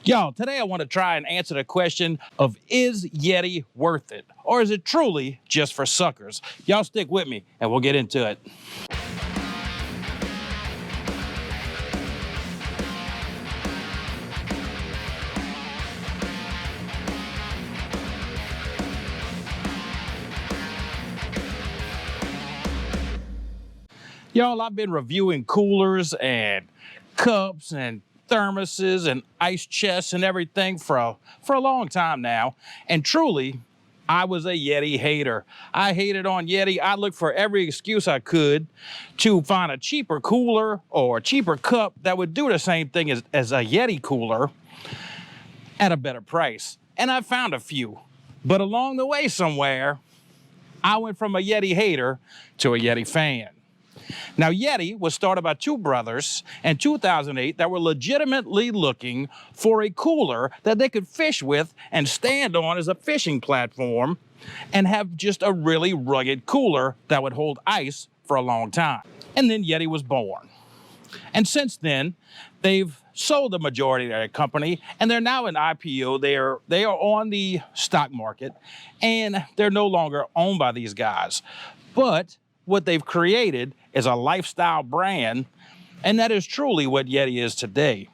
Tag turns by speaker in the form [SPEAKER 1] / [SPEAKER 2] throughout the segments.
[SPEAKER 1] Y'all, today I want to try and answer the question of, is Yeti worth it? Or is it truly just for suckers? Y'all stick with me and we'll get into it. Y'all, I've been reviewing coolers and cups and thermoses and ice chests and everything for a long time now. And truly, I was a Yeti hater. I hated on Yeti. I looked for every excuse I could to find a cheaper cooler or a cheaper cup that would do the same thing as a Yeti cooler at a better price. And I found a few. But along the way somewhere, I went from a Yeti hater to a Yeti fan. Now, Yeti was started by two brothers in 2008 that were legitimately looking for a cooler that they could fish with and stand on as a fishing platform and have just a really rugged cooler that would hold ice for a long time. And then Yeti was born. And since then, they've sold the majority of their company, and they're now an IPO. They are on the stock market, and they're no longer owned by these guys. But what they've created is a lifestyle brand, and that is truly what Yeti is today.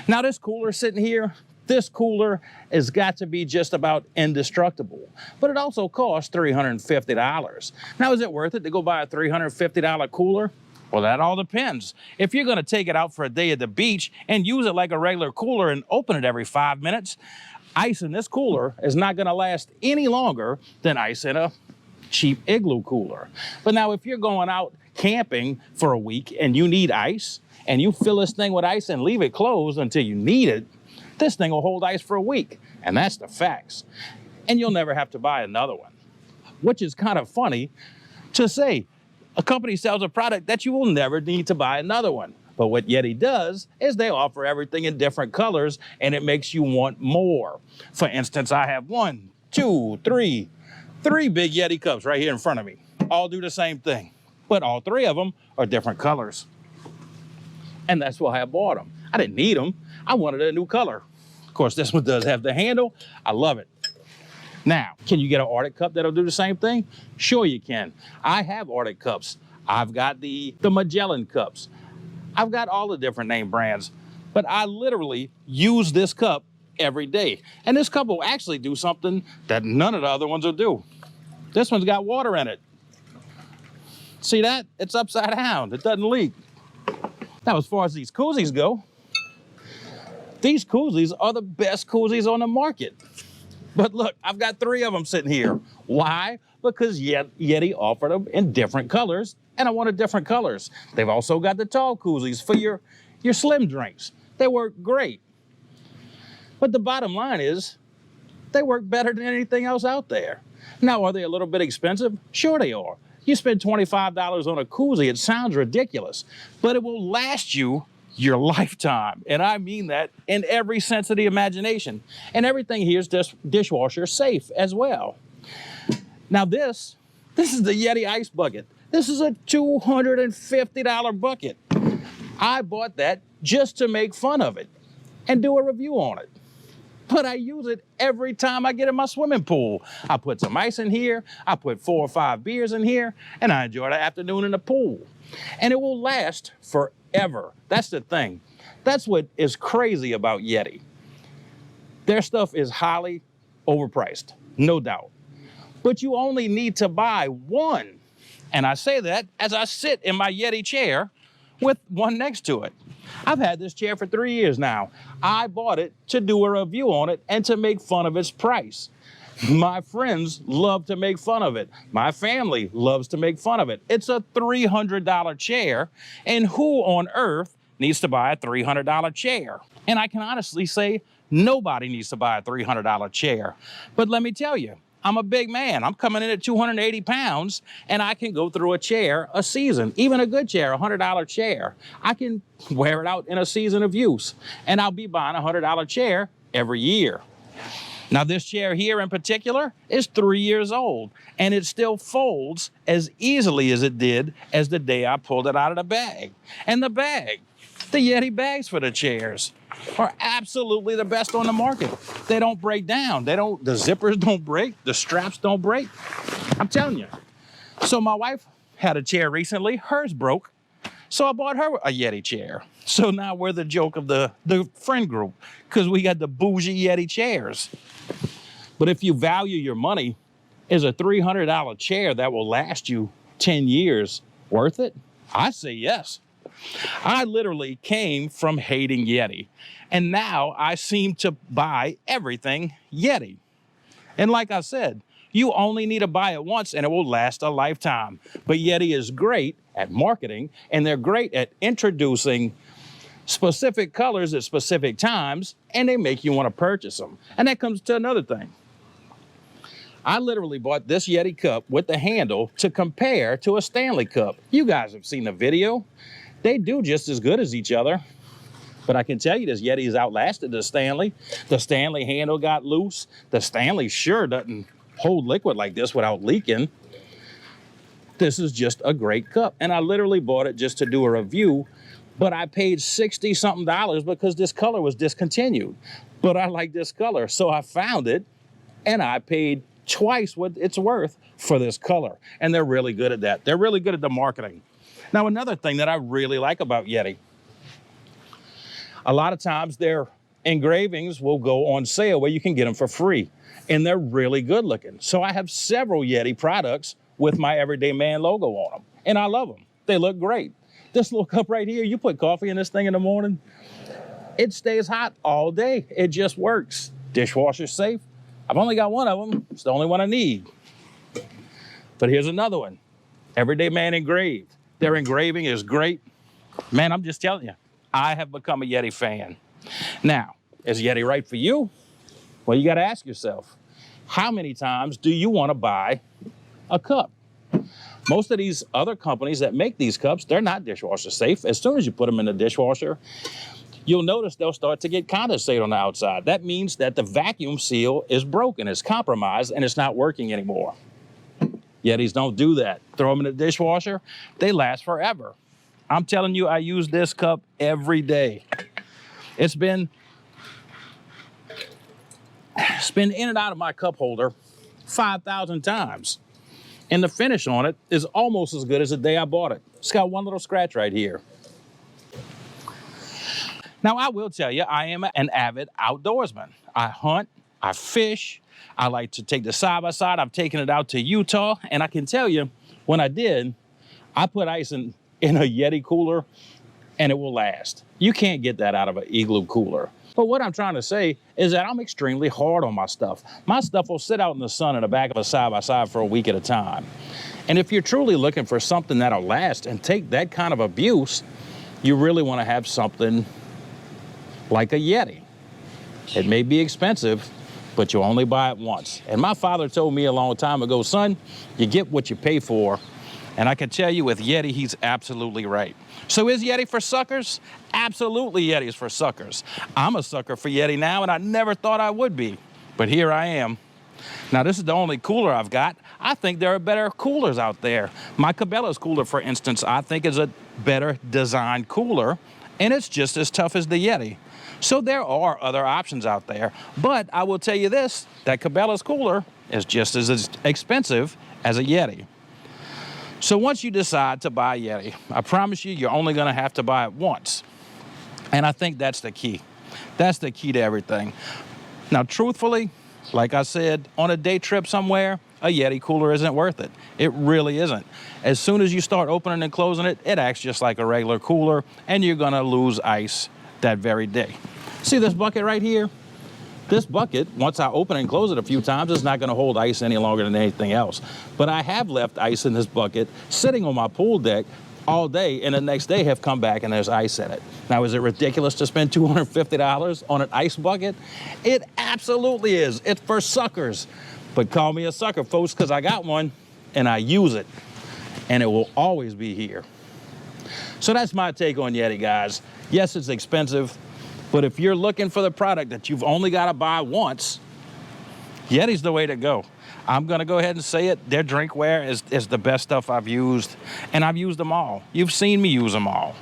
[SPEAKER 1] Now, this cooler sitting here, this cooler has got to be just about indestructible, but it also costs $350. Now, is it worth it to go buy a $350 cooler? Well, that all depends. If you're going to take it out for a day at the beach and use it like a regular cooler and open it every 5 minutes, ice in this cooler is not going to last any longer than ice in a cheap igloo cooler. But now if you're going out camping for a week and you need ice and you fill this thing with ice and leave it closed until you need it, this thing will hold ice for a week. And that's the facts. And you'll never have to buy another one, which is kind of funny to say. A company sells a product that you will never need to buy another one. But what Yeti does is they offer everything in different colors, and it makes you want more. For instance, I have three big Yeti cups right here in front of me. All do the same thing, but all three of them are different colors. And that's why I bought them. I didn't need them. I wanted a new color. Of course, this one does have the handle. I love it. Now, can you get an Arctic cup that'll do the same thing? Sure you can. I have Arctic cups. I've got the Magellan cups. I've got all the different name brands, but I literally use this cup every day. And this cup will actually do something that none of the other ones will do. This one's got water in it. See that? It's upside down. It doesn't leak. Now, as far as these koozies go, these koozies are the best koozies on the market. But look, I've got three of them sitting here. Why? Because Yeti offered them in different colors, and I wanted different colors. They've also got the tall koozies for your slim drinks. They work great. But the bottom line is, they work better than anything else out there. Now, are they a little bit expensive? Sure they are. You spend $25 on a koozie, it sounds ridiculous, but it will last you your lifetime. And I mean that in every sense of the imagination. And everything here is dishwasher safe as well. Now this is the Yeti ice bucket. This is a $250 bucket. I bought that just to make fun of it and do a review on it. But I use it every time I get in my swimming pool. I put some ice in here, I put 4 or 5 beers in here, and I enjoy the afternoon in the pool. And it will last forever. That's the thing. That's what is crazy about Yeti. Their stuff is highly overpriced, no doubt. But you only need to buy one. And I say that as I sit in my Yeti chair with one next to it. I've had this chair for 3 years now. I bought it to do a review on it and to make fun of its price. My friends love to make fun of it. My family loves to make fun of it. It's a $300 chair, and who on earth needs to buy a $300 chair? And I can honestly say nobody needs to buy a $300 chair. But let me tell you, I'm a big man. I'm coming in at 280 pounds, and I can go through a chair a season, even a good chair, a $100 chair. I can wear it out in a season of use, and I'll be buying a $100 chair every year. Now, this chair here in particular is 3 years old, and it still folds as easily as it did as the day I pulled it out of the bag. And the bag, The Yeti bags for the chairs are absolutely the best on the market. They don't break down. The zippers don't break. The straps don't break. I'm telling you. So my wife had a chair recently. Hers broke. So I bought her a Yeti chair. So now we're the joke of the friend group because we got the bougie Yeti chairs. But if you value your money, is a $300 chair that will last you 10 years worth it? I say yes. I literally came from hating Yeti, and now I seem to buy everything Yeti. And like I said, you only need to buy it once and it will last a lifetime. But Yeti is great at marketing, and they're great at introducing specific colors at specific times, and they make you want to purchase them. And that comes to another thing. I literally bought this Yeti cup with the handle to compare to a Stanley cup. You guys have seen the video. They do just as good as each other. But I can tell you this Yeti has outlasted the Stanley. The Stanley handle got loose. The Stanley sure doesn't hold liquid like this without leaking. This is just a great cup. And I literally bought it just to do a review, but I paid $60-something because this color was discontinued. But I like this color, so I found it, and I paid twice what it's worth for this color. And they're really good at that. They're really good at the marketing. Now, another thing that I really like about Yeti, a lot of times their engravings will go on sale where you can get them for free, and they're really good looking. So I have several Yeti products with my Everyday Man logo on them, and I love them. They look great. This little cup right here, you put coffee in this thing in the morning, it stays hot all day. It just works. Dishwasher safe. I've only got one of them. It's the only one I need. But here's another one. Everyday Man engraved. Their engraving is great. Man, I'm just telling you, I have become a Yeti fan. Now, is Yeti right for you? Well, you got to ask yourself, how many times do you want to buy a cup? Most of these other companies that make these cups, they're not dishwasher safe. As soon as you put them in the dishwasher, you'll notice they'll start to get condensate on the outside. That means that the vacuum seal is broken, it's compromised, and it's not working anymore. Yetis don't do that. Throw them in the dishwasher, they last forever. I'm telling you, I use this cup every day. It's been in and out of my cup holder 5,000 times. And the finish on it is almost as good as the day I bought it. It's got one little scratch right here. Now, I will tell you, I am an avid outdoorsman. I hunt, I fish, I like to take the side-by-side. I've taken it out to Utah, and I can tell you, when I did, I put ice in a Yeti cooler, and it will last. You can't get that out of an Igloo cooler. But what I'm trying to say is that I'm extremely hard on my stuff. My stuff will sit out in the sun in the back of a side-by-side for a week at a time. And if you're truly looking for something that'll last and take that kind of abuse, you really want to have something like a Yeti. It may be expensive, but you only buy it once. And my father told me a long time ago, son, you get what you pay for. And I can tell you with Yeti, he's absolutely right. So is Yeti for suckers? Absolutely, Yeti is for suckers. I'm a sucker for Yeti now, and I never thought I would be. But here I am. Now, this is the only cooler I've got. I think there are better coolers out there. My Cabela's cooler, for instance, I think is a better designed cooler, and it's just as tough as the Yeti. So there are other options out there. But I will tell you this, that Cabela's cooler is just as expensive as a Yeti. So once you decide to buy a Yeti, I promise you, you're only going to have to buy it once. And I think that's the key. That's the key to everything. Now, truthfully, like I said, on a day trip somewhere, a Yeti cooler isn't worth it. It really isn't. As soon as you start opening and closing it, it acts just like a regular cooler, and you're going to lose ice that very day. See this bucket right here? This bucket, once I open and close it a few times, is not going to hold ice any longer than anything else. But I have left ice in this bucket sitting on my pool deck all day, and the next day have come back and there's ice in it. Now, is it ridiculous to spend $250 on an ice bucket? It absolutely is. It's for suckers. But call me a sucker, folks, because I got one and I use it, and it will always be here. So that's my take on Yeti, guys. Yes, it's expensive, but if you're looking for the product that you've only got to buy once, Yeti's the way to go. I'm going to go ahead and say it. Their drinkware is the best stuff I've used, and I've used them all. You've seen me use them all.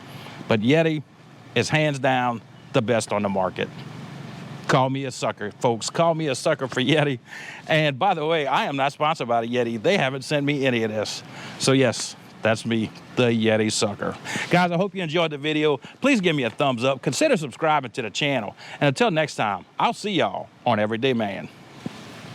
[SPEAKER 1] But Yeti, is hands down the best on the market. Call me a sucker, folks. Call me a sucker for Yeti. And by the way, I am not sponsored by the Yeti. They haven't sent me any of this. So yes, that's me, the Yeti sucker. Guys, I hope you enjoyed the video. Please give me a thumbs up. Consider subscribing to the channel. And until next time, I'll see y'all on Everyday Man.